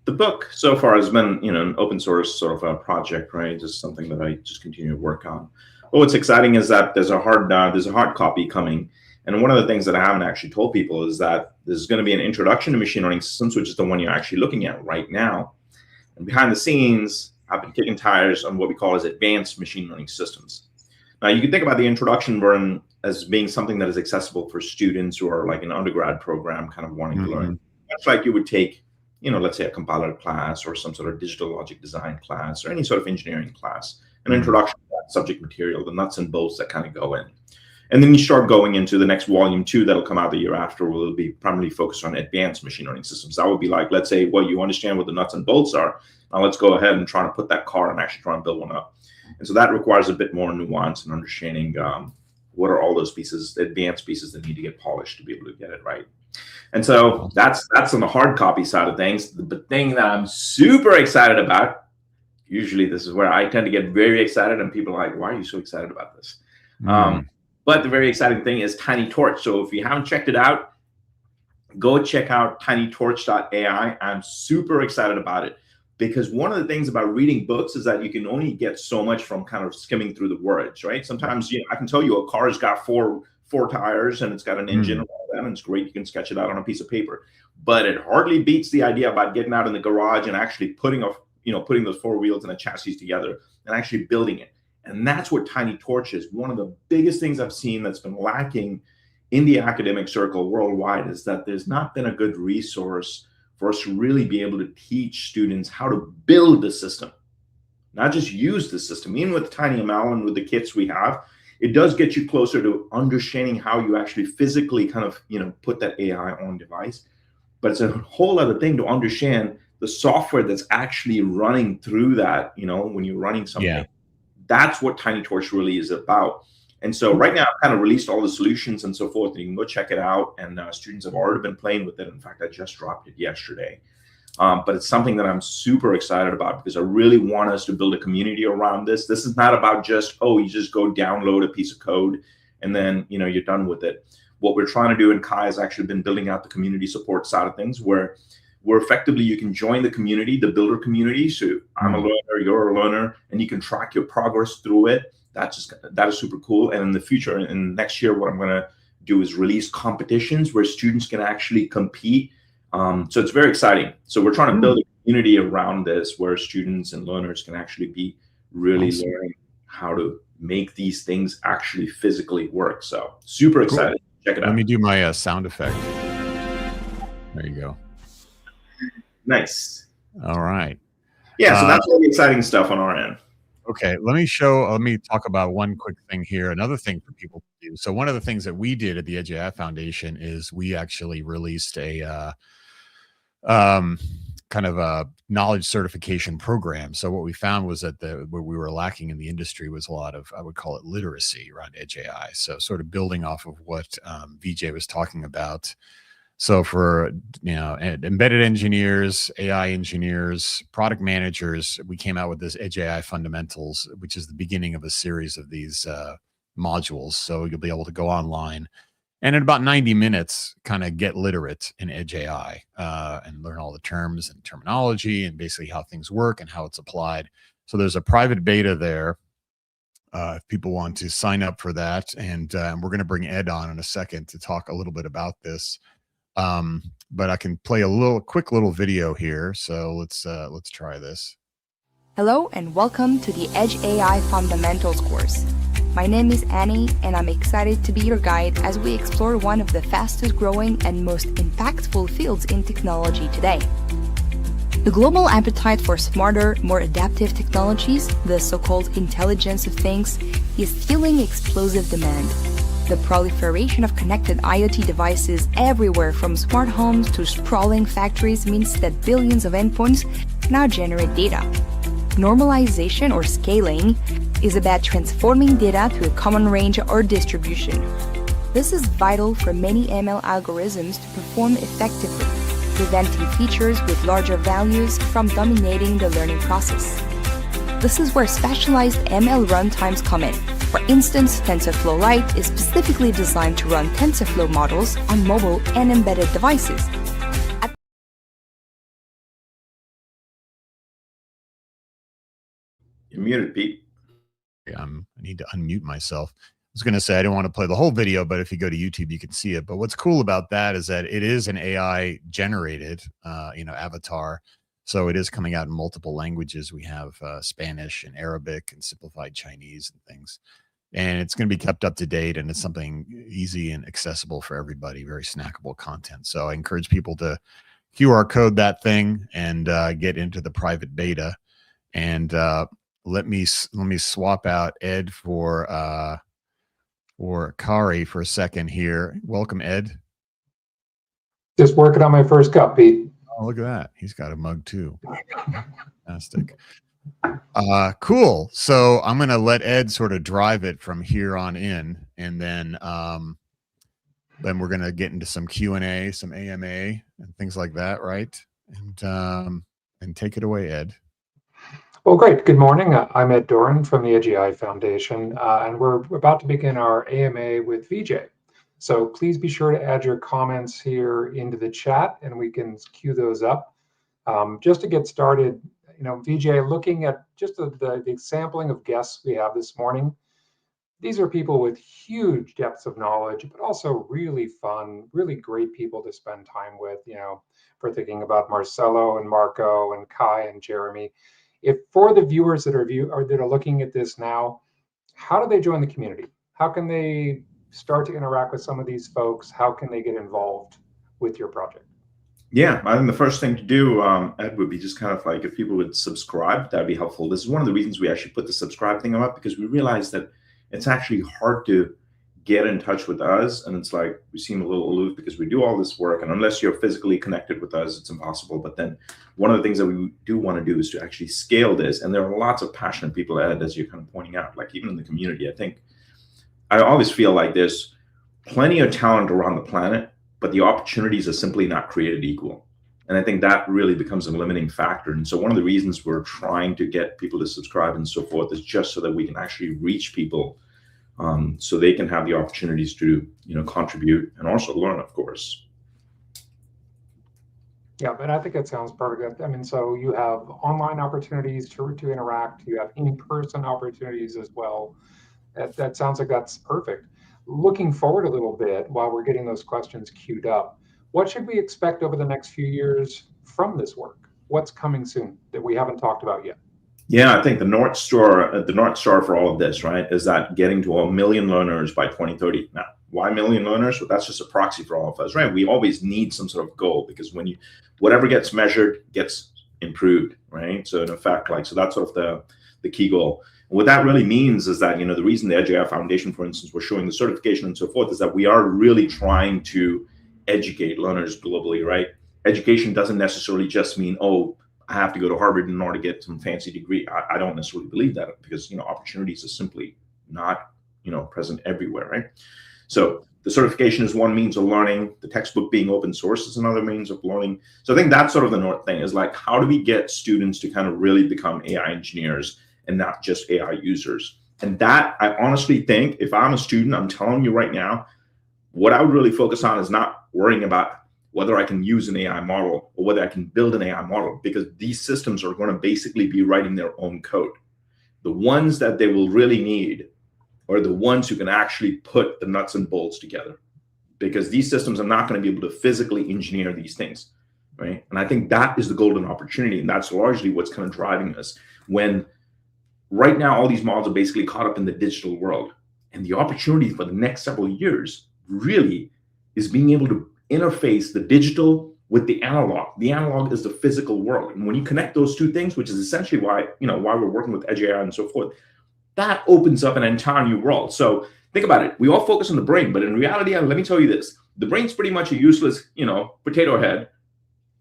the book so far has been, an open source sort of a project, right? Just something that I just continue to work on. But what's exciting is that there's a hard copy coming. And one of the things that I haven't actually told people is that there's going to be an introduction to machine learning systems, which is the one you're actually looking at right now. And behind the scenes, I've been kicking tires on what we call as advanced machine learning systems. Now, you can think about the introduction version as being something that is accessible for students who are like an undergrad program kind of wanting to learn. Much like you would take, let's say a compiler class or some sort of digital logic design class or any sort of engineering class, an introduction to that subject material, the nuts and bolts that kind of go in. And then you start going into the next volume 2 that'll come out the year after, will be primarily focused on advanced machine learning systems. That would be like, let's say, well, you understand what the nuts and bolts are. Now let's go ahead and try to put that car and actually try and build one up. And so that requires a bit more nuance and understanding what are all those pieces, advanced pieces that need to get polished to be able to get it right. And so that's on the hard copy side of things. The thing that I'm super excited about, usually this is where I tend to get very excited and people are like, why are you so excited about this? But the very exciting thing is TinyTorch. So if you haven't checked it out, go check out TinyTorch.ai. I'm super excited about it because one of the things about reading books is that you can only get so much from kind of skimming through the words, right? Sometimes I can tell you a car's got four tires and it's got an engine and all that, and it's great. You can sketch it out on a piece of paper, but it hardly beats the idea about getting out in the garage and actually putting those 4 wheels and a chassis together and actually building it. And that's what TinyTorch is. One of the biggest things I've seen that's been lacking in the academic circle worldwide is that there's not been a good resource for us to really be able to teach students how to build the system, not just use the system. Even with TinyML and with the kits we have, it does get you closer to understanding how you actually physically kind of, put that AI on device. But it's a whole other thing to understand the software that's actually running through that, when you're running something. Yeah. That's what TinyTorch really is about. And so right now I've kind of released all the solutions and so forth, and you can go check it out. And students have already been playing with it. In fact, I just dropped it yesterday. But it's something that I'm super excited about because I really want us to build a community around this. This is not about just, you just go download a piece of code and then, you're done with it. What we're trying to do, and Kai has actually been building out the community support side of things, where effectively you can join the community, the builder community. So I'm a learner, you're a learner, and you can track your progress through it. That is super cool. And in the future, and next year, what I'm going to do is release competitions where students can actually compete. So it's very exciting. So we're trying to build a community around this where students and learners can actually be really learning how to make these things actually physically work. So super excited. Cool. Check it out. Let me do my sound effect. There you go. Nice. All right. Yeah, so that's all the exciting stuff on our end. Okay, let me talk about one quick thing here. Another thing for people to do. So one of the things that we did at the EDGEAI Foundation is we actually released a kind of a knowledge certification program. So what we found was that where we were lacking in the industry was a lot of, I would call it, literacy around EDGEAI. So sort of building off of what Vijay was talking about. So for, embedded engineers, AI engineers, product managers, we came out with this EDGEAI Fundamentals, which is the beginning of a series of these modules. So you'll be able to go online and in about 90 minutes, kind of get literate in EDGEAI and learn all the terms and terminology and basically how things work and how it's applied. So there's a private beta there if people want to sign up for that. And we're going to bring Ed on in a second to talk a little bit about this. But I can play a quick little video here. So let's try this. Hello and welcome to the EDGEAI Fundamentals course. My name is Annie and I'm excited to be your guide as we explore one of the fastest growing and most impactful fields in technology today. The global appetite for smarter, more adaptive technologies, the so-called intelligence of things, is fueling explosive demand. The proliferation of connected IoT devices everywhere from smart homes to sprawling factories means that billions of endpoints now generate data. Normalization or scaling is about transforming data to a common range or distribution. This is vital for many ML algorithms to perform effectively, preventing features with larger values from dominating the learning process. This is where specialized ML runtimes come in. For instance, TensorFlow Lite is specifically designed to run TensorFlow models on mobile and embedded devices. You're muted, Pete. I need to unmute myself. I was going to say I don't want to play the whole video, but if you go to YouTube, you can see it. But what's cool about that is that it is an AI generated, avatar. So it is coming out in multiple languages. We have Spanish and Arabic and simplified Chinese and things. And it's going to be kept up to date, and it's something easy and accessible for everybody, very snackable content. So I encourage people to QR code that thing and get into the private beta. And let me swap out Ed for Kari for a second here. Welcome, Ed. Just working on my first cup, Pete. Oh, look at that. He's got a mug too. Fantastic. Cool. So I'm going to let Ed sort of drive it from here on in, and then we're going to get into some Q&A, some AMA and things like that. Right. And take it away, Ed. Well, great. Good morning. I'm Ed Doran from the EDGEAI Foundation, and we're about to begin our AMA with Vijay. So please be sure to add your comments here into the chat, and we can queue those up. Just to get started, Vijay, looking at just the sampling of guests we have this morning, these are people with huge depths of knowledge, but also really fun, really great people to spend time with. For thinking about Marcelo and Marco and Kai and Jeremy. If for the viewers that are looking at this now, how do they join the community? How can they start to interact with some of these folks? How can they get involved with your project? Yeah, I think the first thing to do, Ed, would be just kind of like if people would subscribe, that'd be helpful. This is one of the reasons we actually put the subscribe thing up, because we realized that it's actually hard to get in touch with us. And it's like, we seem a little aloof because we do all this work. And unless you're physically connected with us, it's impossible. But then one of the things that we do want to do is to actually scale this. And there are lots of passionate people, Ed, as you're kind of pointing out, like even in the community. I always feel like there's plenty of talent around the planet, but the opportunities are simply not created equal. And I think that really becomes a limiting factor. And so one of the reasons we're trying to get people to subscribe and so forth is just so that we can actually reach people, so they can have the opportunities to, contribute and also learn, of course. Yeah, but I think that sounds perfect. I mean, so you have online opportunities to interact. You have in-person opportunities as well. That sounds like that's perfect. Looking forward a little bit while we're getting those questions queued up, what should we expect over the next few years from this work? What's coming soon that we haven't talked about yet? Yeah, I think the North Star for all of this, right, is that getting to 1 million learners by 2030. Now, why 1 million learners? Well, that's just a proxy for all of us, right? We always need some sort of goal, because whatever gets measured gets improved, right? So in effect, so that's sort of the key goal. And what that really means is that, the reason the EDGEAI Foundation, for instance, we're showing the certification and so forth, is that we are really trying to educate learners globally, right? Education doesn't necessarily just mean, oh, I have to go to Harvard in order to get some fancy degree. I don't necessarily believe that, because, opportunities are simply not, present everywhere, right? So the certification is one means of learning. The textbook being open source is another means of learning. So I think that's sort of the North thing, is like, how do we get students to kind of really become AI engineers and not just AI users? And that, I honestly think, if I'm a student, I'm telling you right now, what I would really focus on is not worrying about whether I can use an AI model or whether I can build an AI model, because these systems are going to basically be writing their own code. The ones that they will really need are the ones who can actually put the nuts and bolts together, because these systems are not going to be able to physically engineer these things, right? And I think that is the golden opportunity, and that's largely what's kind of driving us. When right now all these models are basically caught up in the digital world, and the opportunity for the next several years really is being able to interface the digital with the analog. The analog is the physical world. And when you connect those two things, which is essentially why we're working with EDGEAI and so forth, that opens up an entire new world. So think about it. We all focus on the brain, but in reality, let me tell you this, the brain's pretty much a useless, potato head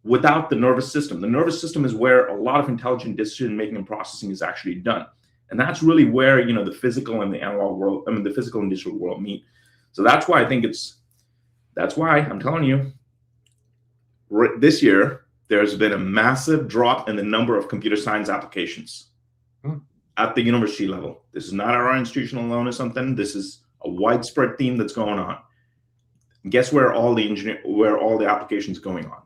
without the nervous system. The nervous system is where a lot of intelligent decision-making and processing is actually done. And that's really where, the physical and the analog world, the physical and digital world meet. So that's why I think that's why I'm telling you, this year, there's been a massive drop in the number of computer science applications at the university level. This is not our institution alone or something. This is a widespread theme that's going on. And guess where all the applications are going on?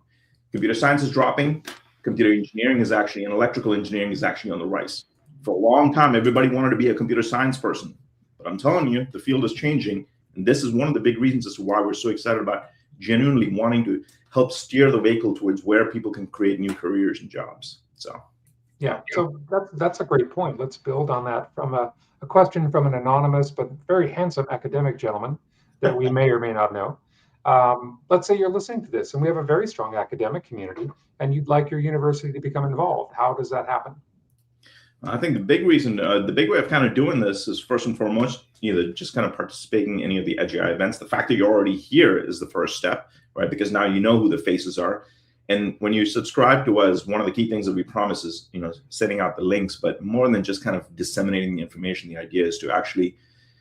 Computer science is dropping. Computer engineering is actually, and electrical engineering is actually on the rise. For a long time, everybody wanted to be a computer science person. But I'm telling you, the field is changing. And this is one of the big reasons as to why we're so excited about genuinely wanting to help steer the vehicle towards where people can create new careers and jobs. So, yeah, so that's a great point. Let's build on that from a question from an anonymous but very handsome academic gentleman that we may or may not know. Let's say you're listening to this and we have a very strong academic community and you'd like your university to become involved. How does that happen? I think the big reason, the big way of kind of doing this is, first and foremost, either just kind of participating in any of the EDGEAI events. The fact that you're already here is the first step, right? Because now you know who the faces are. And when you subscribe to us, one of the key things that we promise is, setting out the links, but more than just kind of disseminating the information, the idea is to actually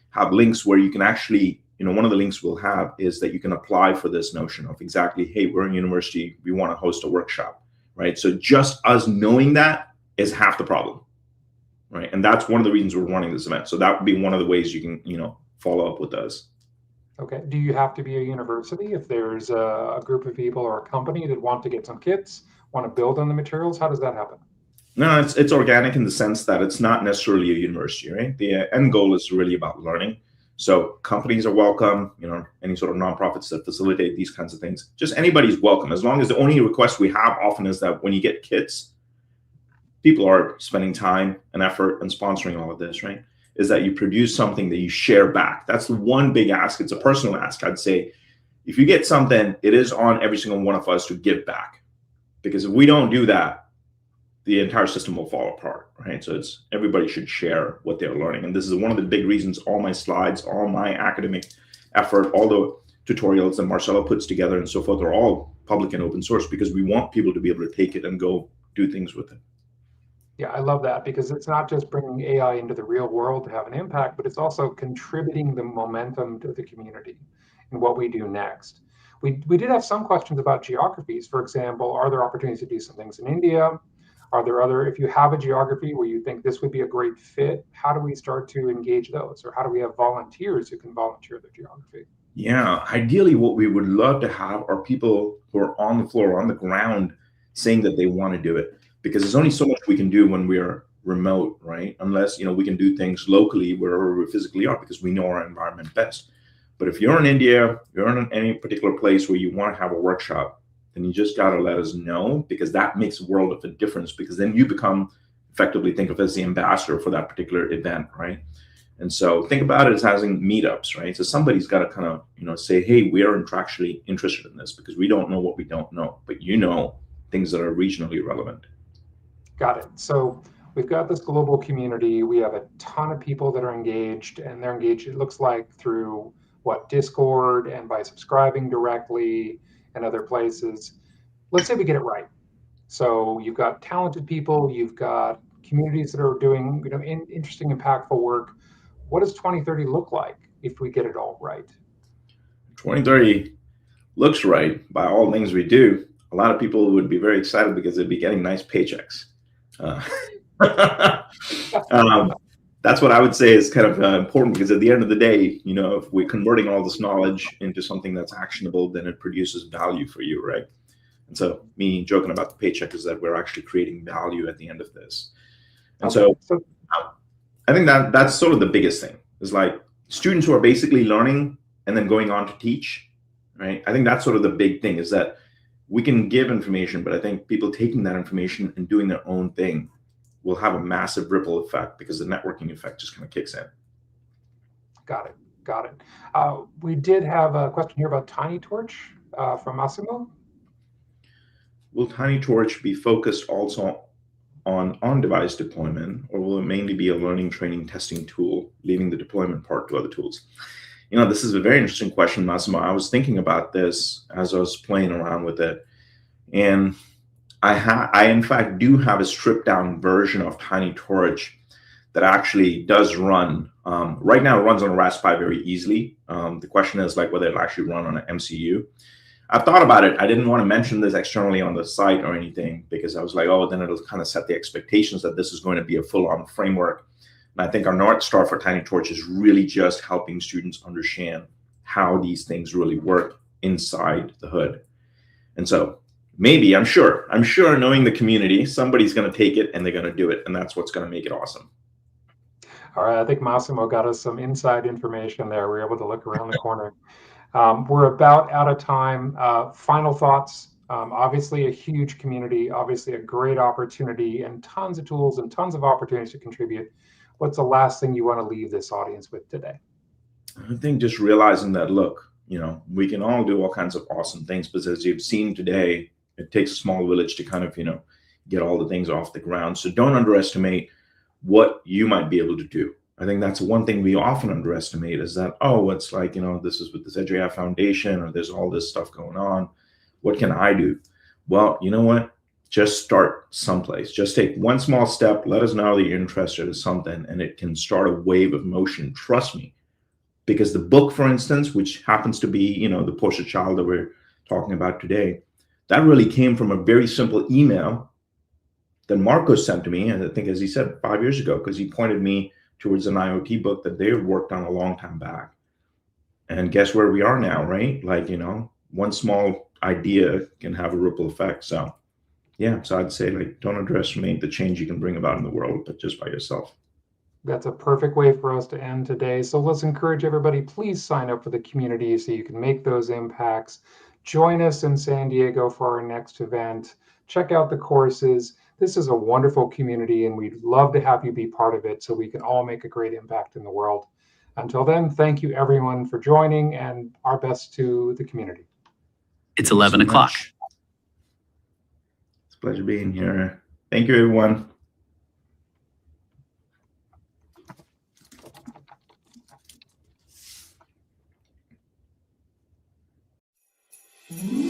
have links where you can actually, one of the links we'll have is that you can apply for this notion of exactly, hey, we're in university, we want to host a workshop, right? So just us knowing that is half the problem. Right. And that's one of the reasons we're running this event. So that would be one of the ways you can, follow up with us. Okay. Do you have to be a university if there's a group of people or a company that want to get some kits, want to build on the materials? How does that happen? No, it's organic in the sense that it's not necessarily a university, right? The end goal is really about learning. So companies are welcome, any sort of nonprofits that facilitate these kinds of things. Just anybody's welcome, as long as the only request we have often is that when you get kits, people are spending time and effort and sponsoring all of this, right? is that you produce something that you share back. That's the one big ask. It's a personal ask. I'd say if you get something, it is on every single one of us to give back. Because if we don't do that, the entire system will fall apart, right? So it's everybody should share what they're learning. And this is one of the big reasons all my slides, all my academic effort, all the tutorials that Marcelo puts together and so forth are all public and open source, because we want people to be able to take it and go do things with it. Yeah, I love that, because it's not just bringing AI into the real world to have an impact, but it's also contributing the momentum to the community and what we do next. We did have some questions about geographies. For example, are there opportunities to do some things in India? Are there other, if you have a geography where you think this would be a great fit, how do we start to engage those? Or how do we have volunteers who can volunteer their geography? Yeah, ideally what we would love to have are people who are on the floor, on the ground, saying that they want to do it. Because there's only so much we can do when we are remote, right? Unless, we can do things locally wherever we physically are, because we know our environment best. But if you're in India, you're in any particular place where you want to have a workshop, then you just got to let us know, because that makes a world of a difference, because then you become effectively, think of as the ambassador for that particular event, right? And so think about it as having meetups, right? So somebody's got to kind of, say, hey, we are actually interested in this, because we don't know what we don't know, but things that are regionally relevant. Got it. So we've got this global community. We have a ton of people that are engaged, and they're engaged, it looks like, through Discord and by subscribing directly and other places. Let's say we get it right. So you've got talented people, you've got communities that are doing, interesting, impactful work. What does 2030 look like if we get it all right? 2030 looks right by all things we do. A lot of people would be very excited because they'd be getting nice paychecks. That's what I would say is kind of important, because at the end of the day, if we're converting all this knowledge into something that's actionable, then it produces value for you, right? And so me joking about the paycheck is that we're actually creating value at the end of this. And so I think that's sort of the biggest thing, is like students who are basically learning and then going on to teach, right? I think that's sort of the big thing, is that we can give information, but I think people taking that information and doing their own thing will have a massive ripple effect, because the networking effect just kind of kicks in. Got it. We did have a question here about TinyTorch from Massimo. Will TinyTorch be focused also on on-device deployment, or will it mainly be a learning, training, testing tool, leaving the deployment part to other tools? This is a very interesting question, Massimo. I was thinking about this as I was playing around with it, and I in fact do have a stripped down version of TinyTorch that actually does run. Right now it runs on a Raspberry very easily. The question is like whether it'll actually run on an MCU. I've thought about it. I didn't want to mention this externally on the site or anything, because I was like, oh, then it'll kind of set the expectations that this is going to be a full-on framework. And I think our North Star for TinyTorch is really just helping students understand how these things really work inside the hood. And so maybe, I'm sure knowing the community, somebody's going to take it and they're going to do it. And that's what's going to make it awesome. All right. I think Massimo got us some inside information there. We were able to look around the corner. We're about out of time. Final thoughts. Obviously a huge community, obviously a great opportunity, and tons of tools and tons of opportunities to contribute. What's the last thing you want to leave this audience with today? I think just realizing that, look, we can all do all kinds of awesome things, but as you've seen today, it takes a small village to kind of, get all the things off the ground. So don't underestimate what you might be able to do. I think that's one thing we often underestimate, is that, oh, it's like, this is with this EDGEAI Foundation, or there's all this stuff going on. What can I do? Well, you know what? Just start someplace. Just take one small step. Let us know that you're interested in something, and it can start a wave of motion. Trust me. Because the book, for instance, which happens to be, the poster child that we're talking about today, that really came from a very simple email that Marcos sent to me, and I think, as he said, 5 years ago, because he pointed me towards an IoT book that they worked on a long time back. And guess where we are now, right? Like, one small idea can have a ripple effect. So, yeah, so I'd say, like, don't underestimate the change you can bring about in the world, but just by yourself. That's a perfect way for us to end today. So let's encourage everybody, please sign up for the community so you can make those impacts. Join us in San Diego for our next event. Check out the courses. This is a wonderful community, and we'd love to have you be part of it so we can all make a great impact in the world. Until then, thank you everyone for joining, and our best to the community. It's 11 o'clock. It's a pleasure being here. Thank you, everyone. Mm-hmm.